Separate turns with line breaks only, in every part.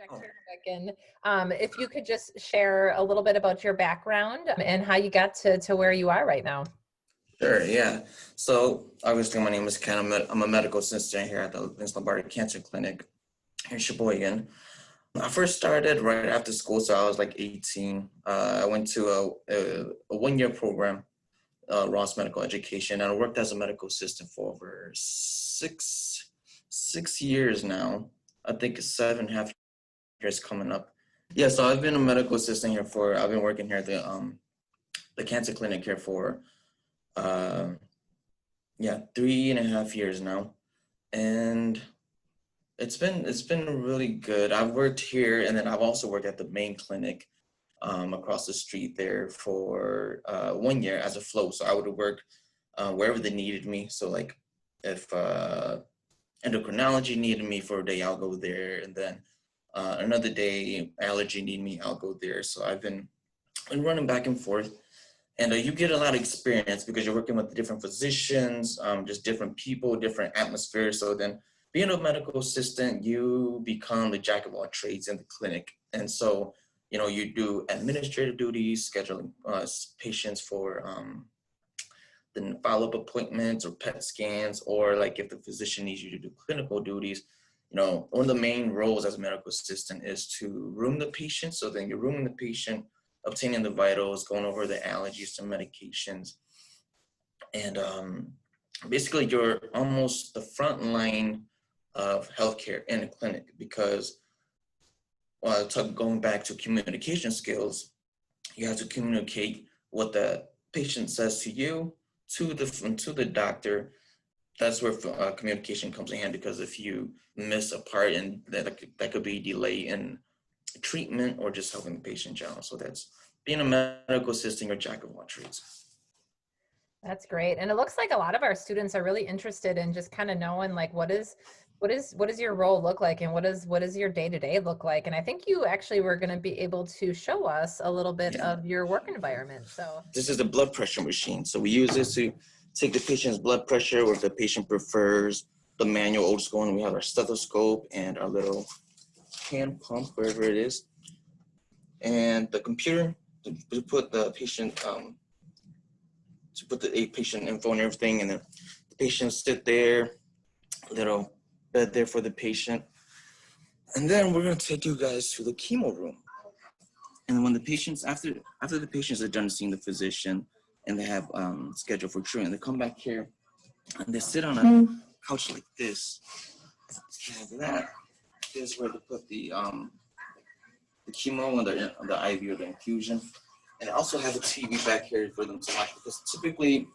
interject
Oh,
here, Sheboygan. If you could just share a little bit about your background and how you got to where you are right now.
sure, yeah. So obviously my name is Ken. I'm a medical assistant here at the Lombardi Cancer Clinic here in Sheboygan. I first started right after school, so I was like 18. I went to a one-year program, Ross Medical Education, and I worked as a medical assistant for over six years now. I think it's 7.5 years coming up. Yeah, so I've been a medical assistant here I've been working here at the cancer clinic here for uh, 3.5 years now, and it's been really good. I've worked here, and then I've also worked at the main clinic across the street there for 1 year as a float. So I would work wherever they needed me. So like if endocrinology needed me for a day, I'll go there, and then another day allergy need me, I'll go there. So I've been running back and forth. And you get a lot of experience because you're working with different physicians, just different people, different atmospheres. So then being a medical assistant, you become the jack of all trades in the clinic. And so, you do administrative duties, scheduling patients for the follow-up appointments or PET scans, or like if the physician needs you to do clinical duties. One of the main roles as a medical assistant is to room the patient. So then you're rooming the patient, obtaining the vitals, going over the allergies to medications. And basically you're almost the front line of healthcare in a clinic because going back to communication skills, you have to communicate what the patient says to you, to the doctor. That's where communication comes in hand, because if you miss a part, and that could be delay in treatment or just helping the patient in general. So that's being a medical assistant or jack of all trades.
That's great. And it looks like a lot of our students are really interested in just kind of knowing like what does your role look like, and what does your day-to-day look like? And I think you actually were going to be able to show us a little bit of your work environment. So
this is the blood pressure machine. So we use this to take the patient's blood pressure, or if the patient prefers the manual old school, and we have our stethoscope and our little hand pump, wherever it is, and the computer to put the patient patient info and everything, and then the patient sit there, little bed there for the patient, and then we're going to take you guys to the chemo room. And when the patients after the patients are done seeing the physician and they have scheduled for treatment, they come back here and they sit on a couch like this. And that is where to put the chemo and the IV or the infusion. And I also have a TV back here for them to watch, because typically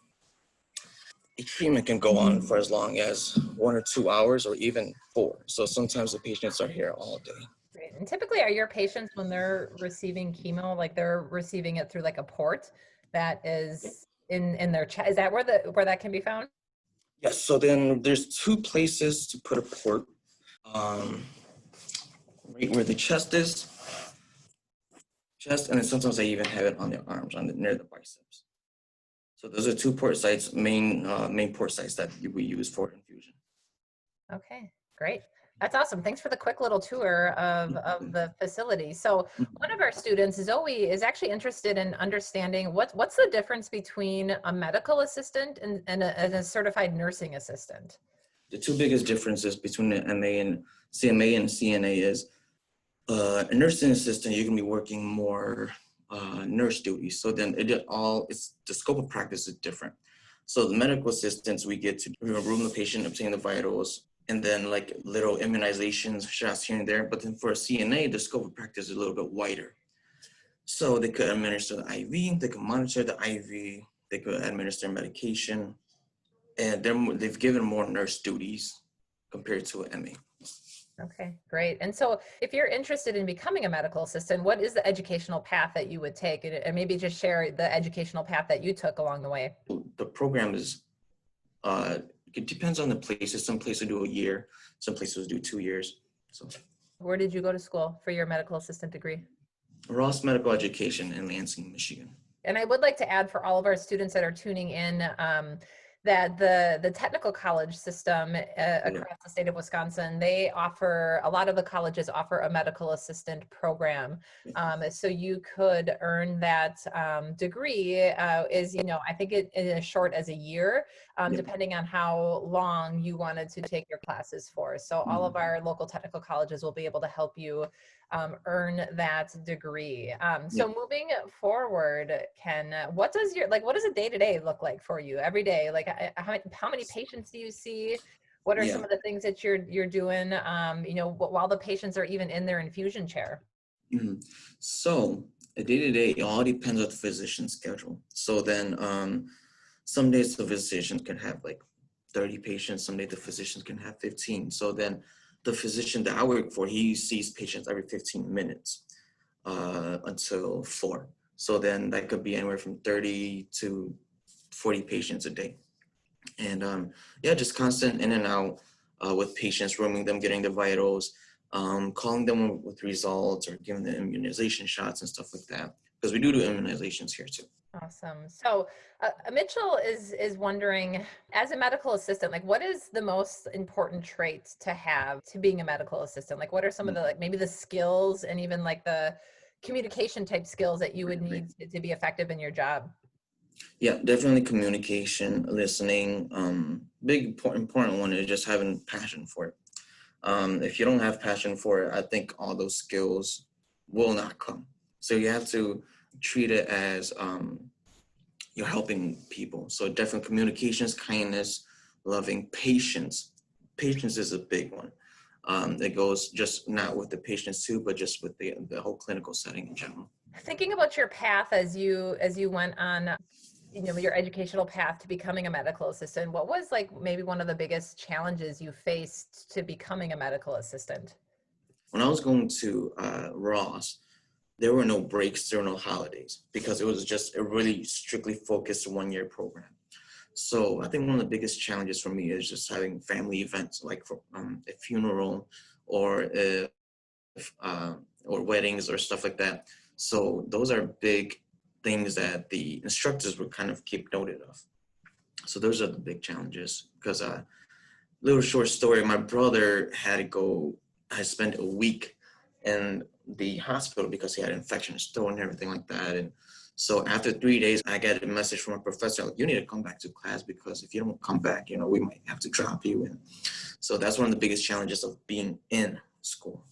a treatment can go on for as long as 1 or 2 hours, or even 4. So sometimes the patients are here all day.
great. And typically are your patients, when they're receiving chemo, like they're receiving it through like a port that is in their chest? Is that where that can be found?
Yes, so then there's 2 places to put a port. Right where the chest is, and then sometimes they even have it on their arms, near the biceps. So those are 2 port sites, main port sites that we use for infusion.
Okay, great. That's awesome. Thanks for the quick little tour of the facility. So one of our students, Zoe, is actually interested in understanding what's the difference between a medical assistant and a certified nursing assistant?
The 2 biggest differences between the MA and CMA and CNA is a nursing assistant, you can be working more nurse duties. So then the scope of practice is different. So the medical assistants, we get to room the patient, obtain the vitals, and then like little immunizations, shots here and there. But then for a CNA, the scope of practice is a little bit wider. So they could administer the IV, they could monitor the IV, they could administer medication, and they've given more nurse duties compared to an MA.
Okay, great. And so if you're interested in becoming a medical assistant, what is the educational path that you would take? And maybe just share the educational path that you took along the way.
The program is, it depends on the places. Some places do a year, some places do 2 years. So,
where did you go to school for your medical assistant degree?
Ross Medical Education in Lansing, Michigan.
And I would like to add, for all of our students that are tuning in, that the technical college system
Yeah.
across the state of Wisconsin, they offer, a lot of the colleges offer a medical assistant program. So you could earn that degree is, you know, I think it is as short as a year,
Yeah.
depending on how long you wanted to take your classes for. So all of our local technical colleges will be able to help you earn that degree.
Yeah.
So moving forward, Ken, what does your, like, what does a day-to-day look like for you every day? Like, how many patients do you see? What are some
Yeah.
of the things that you're doing, you know, while the patients are even in their infusion chair?
Mhm. So a day-to-day, it all depends on the physician's schedule. So then some days the physician can have like 30 patients, some days the physician can have 15. So then the physician that I work for, he sees patients every 15 minutes until 4. So then that could be anywhere from 30 to 40 patients a day. And yeah, just constant in and out with patients, rooming them, getting the vitals, calling them with results or giving them immunization shots and stuff like that. Because we do immunizations here too.
Awesome. So Mitchell is wondering, as a medical assistant, like what is the most important trait to have to being a medical assistant? Like what are some of the, like maybe the skills and even like the communication type skills that you would need to be effective in your job?
Yeah, definitely communication, listening. Big important one is just having passion for it. If you don't have passion for it, I think all those skills will not come. So you have to treat it as you're helping people. So definitely communications, kindness, loving, patience. Patience is a big one. It goes just not with the patients too, but just with the whole clinical setting in general.
Thinking about your path as you went on, you know, your educational path to becoming a medical assistant, what was like maybe one of the biggest challenges you faced to becoming a medical assistant?
When I was going to Ross, there were no breaks, there were no holidays because it was just a really strictly focused 1-year program. So I think one of the biggest challenges for me is just having family events like for a funeral or if, or weddings or stuff like that. So those are big things that the instructors would kind of keep noted of. So those are the big challenges because little short story, my brother had to go, I spent a week in the hospital because he had an infection in his throat and everything like that. And so after 3 days, I got a message from a professor, like, you need to come back to class because if you don't come back, you know, we might have to drop you. And so that's one of the biggest challenges of being in school.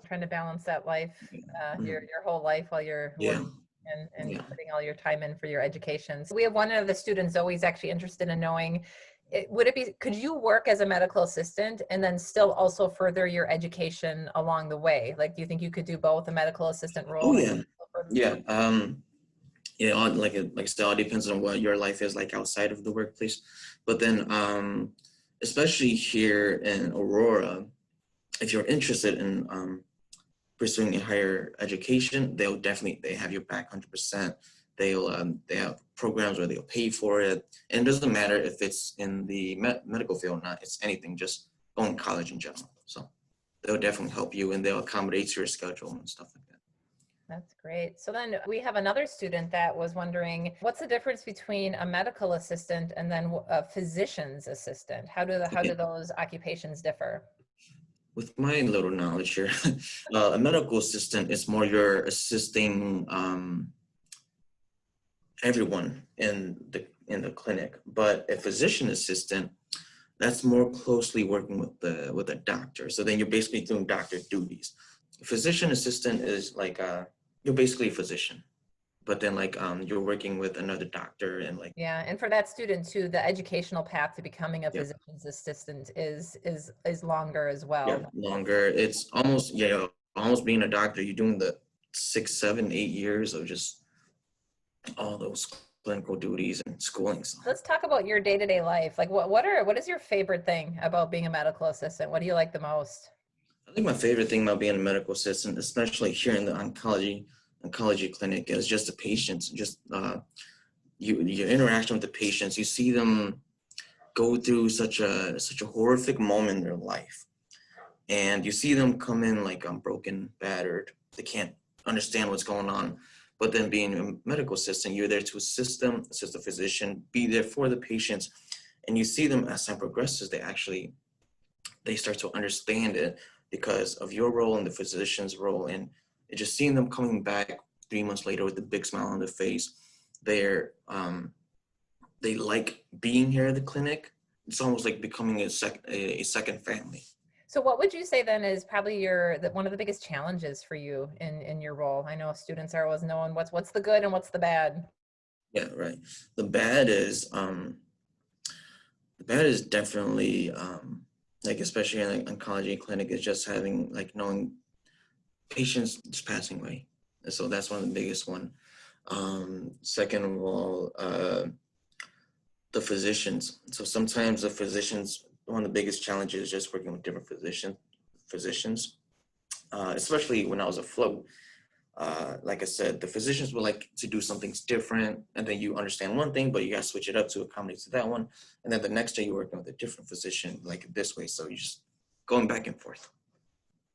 Trying to balance that life,
Mhm.
your whole life while you're
Yeah,
working and
yeah.
putting all your time in for your education. So we have one of the students always actually interested in knowing, would it be, could you work as a medical assistant and then still also further your education along the way? Like, do you think you could do both a medical assistant
Oh
role and
yeah,
still further
yeah. Yeah, like I said, all depends on what your life is like outside of the workplace. But then, especially here in Aurora, if you're interested in pursuing a higher education, they have your back 100%. They have programs where they'll pay for it, and it doesn't matter if it's in the medical field or not. It's anything, just going to college in general. So they'll definitely help you, and they'll accommodate your schedule and stuff like that.
That's great. So then we have another student that was wondering, what's the difference between a medical assistant and then a physician's assistant? How do
Okay.
those occupations differ?
With my little knowledge here, a medical assistant is more you're assisting everyone in the clinic, but a physician assistant, that's more closely working with the doctor. So then you're basically doing doctor duties. Physician assistant is like you're basically a physician, but then like you're working with another doctor and like
Yeah, and for that student too, the educational path to becoming a
yeah,
physician's assistant is longer as
yeah,
well.
longer. It's almost yeah, almost being a doctor. You're doing the 6, 7, 8 years of just all those clinical duties and schooling. So
Let's talk about your day-to-day life. Like what is your favorite thing about being a medical assistant? What do you like the most?
I think my favorite thing about being a medical assistant, especially here in the oncology clinic, is just the patients. Just your interaction with the patients. You see them go through such a horrific moment in their life, and you see them come in like broken, battered. They can't understand what's going on. But then being a medical assistant, you're there to assist them, assist the physician, be there for the patients, And you see them as time progresses, they start to understand it because of your role and the physician's role. And just seeing them coming back 3 months later with a big smile on their face, they like being here at the clinic. It's almost like becoming a second family.
So what would you say then is probably one of the biggest challenges for you in your role? I know students are always knowing what's the good and what's the bad.
Yeah, right. The bad is definitely like, especially in an oncology clinic, is just having, like, knowing patients just passing away. And so that's one of the biggest one. Second of all, the physicians. So sometimes the physicians, one of the biggest challenges is just working with different physicians, especially when I was afloat. Like I said, the physicians would like to do some things different, and then you understand one thing, but you got to switch it up to accommodate to that one. And then the next day you're working with a different physician, like this way. So you're just going back and forth.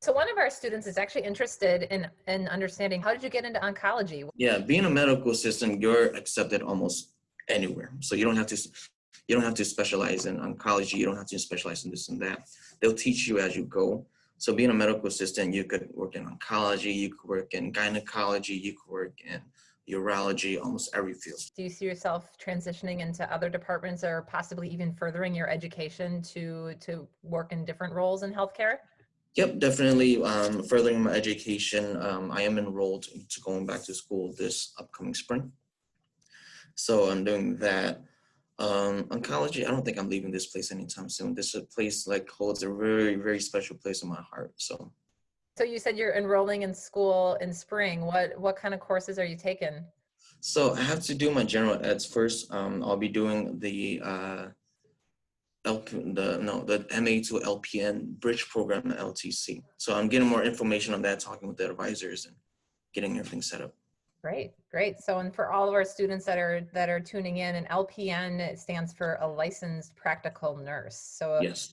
So one of our students is actually interested in understanding, how did you get into oncology?
Yeah, being a medical assistant, you're accepted almost anywhere. So you don't have to specialize in oncology. You don't have to specialize in this and that. They'll teach you as you go. So being a medical assistant, you could work in oncology, you could work in gynecology, you could work in urology, almost every field.
Do you see yourself transitioning into other departments or possibly even furthering your education to work in different roles in healthcare?
Yep, definitely. Furthering my education, I am enrolled into going back to school this upcoming spring. So I'm doing that. Oncology, I don't think I'm leaving this place anytime soon. This is a place, like, holds a very, very special place in my heart. So
you said you're enrolling in school in spring. What kind of courses are you taking?
So I have to do my general eds first. I'll be doing the the MA to LPN bridge program at LTC. So I'm getting more information on that, talking with the advisors and getting everything set up.
Great. So, and for all of our students that are tuning in, an LPN, it stands for a licensed practical nurse. So
Yes.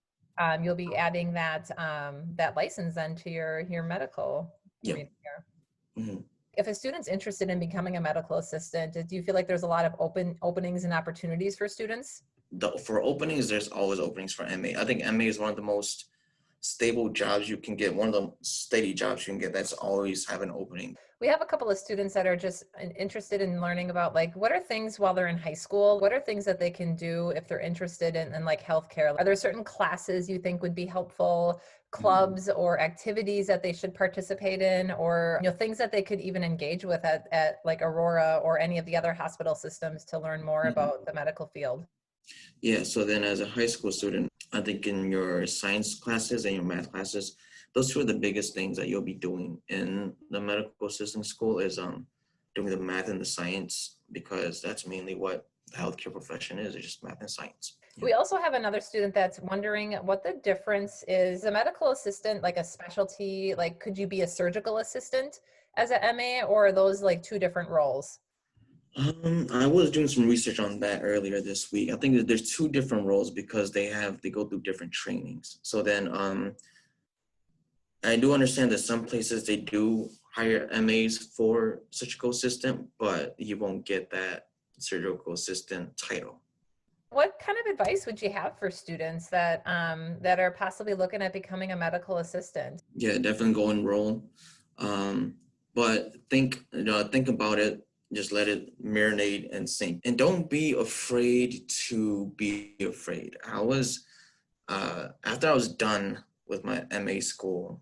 you'll be adding that license then to your medical.
Yeah.
Mm-hmm. If a student's interested in becoming a medical assistant, do you feel like there's a lot of openings and opportunities for students?
For openings, there's always openings for MA. I think MA is one of the most stable jobs you can get, one of the steady jobs you can get that's always have an opening.
We have a couple of students that are just interested in learning about, like, what are things while they're in high school? What are things that they can do if they're interested in like healthcare? Are there certain classes you think would be helpful, clubs or activities that they should participate in, or things that they could even engage with at like Aurora or any of the other hospital systems to learn more about the medical field?
Yeah, so then as a high school student, I think in your science classes and your math classes, those two are the biggest things that you'll be doing in the medical assisting school is doing the math and the science, because that's mainly what the healthcare profession is. It's just math and science.
We also have another student that's wondering what the difference is. A medical assistant, like a specialty, like could you be a surgical assistant as a MA, or are those like two different roles?
I was doing some research on that earlier this week. I think that there's two different roles because they go through different trainings. So then I do understand that some places they do hire MAs for surgical assistant, but you won't get that surgical assistant title.
What kind of advice would you have for students that are possibly looking at becoming a medical assistant?
Yeah, definitely go enroll. But think about it. Just let it marinate and sink. And don't be afraid to be afraid. I was, after I was done with my MA school,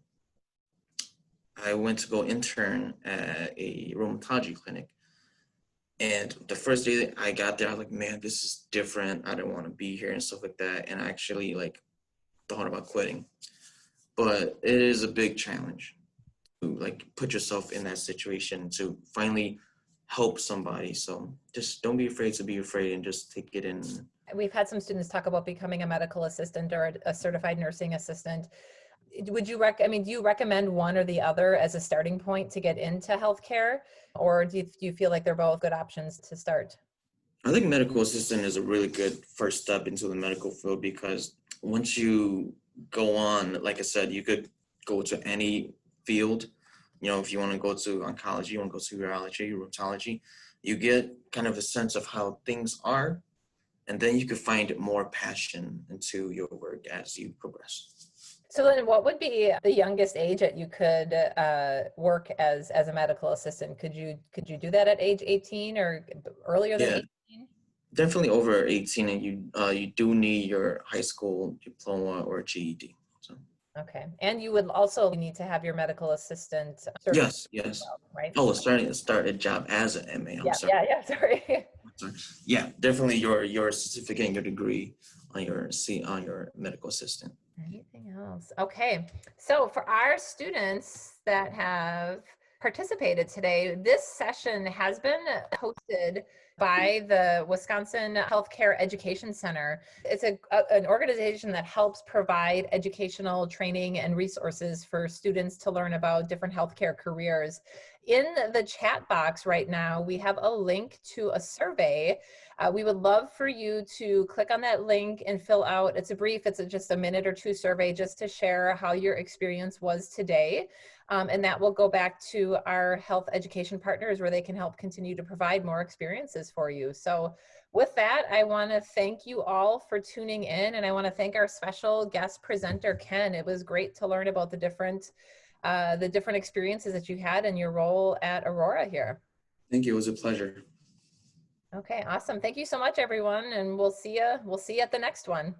I went to go intern at a rheumatology clinic. And the first day that I got there, I was like, man, this is different. I don't want to be here and stuff like that. And I actually thought about quitting. But it is a big challenge to put yourself in that situation to finally help somebody. So just don't be afraid to be afraid and just take it in.
We've had some students talk about becoming a medical assistant or a certified nursing assistant. Would you do you recommend one or the other as a starting point to get into healthcare, or do you feel like they're both good options to start?
I think medical assistant is a really good first step into the medical field, because once you go on, like I said, you could go to any field. If you want to go to oncology, you want to go to urology, rheumatology, you get kind of a sense of how things are. and then you could find more passion into your work as you progress.
So then what would be the youngest age that you could work as a medical assistant? Could you do that at age 18 or earlier than
Yeah,
18?
definitely over 18, and you do need your high school diploma or GED. So
Okay. And you would also need to have your medical assistant certification,
yes, yes.
right?
Oh, starting to start a job as an MA. I'm
Yeah,
sorry.
yeah, yeah, sorry.
Sorry. Yeah, definitely your certificate and your degree on your medical assistant.
Anything else? Okay. So for our students that have participated today, this session has been hosted by the Wisconsin Healthcare Education Center. It's an organization that helps provide educational training and resources for students to learn about different healthcare careers. In the chat box right now, we have a link to a survey. We would love for you to click on that link and fill out, it's just a minute or two survey just to share how your experience was today. And that will go back to our health education partners where they can help continue to provide more experiences for you. So with that, I want to thank you all for tuning in, and I want to thank our special guest presenter, Ken. It was great to learn about the different experiences that you had in your role at Aurora here.
Thank you. It was a pleasure.
Okay, awesome. Thank you so much, everyone, and we'll see you at the next one.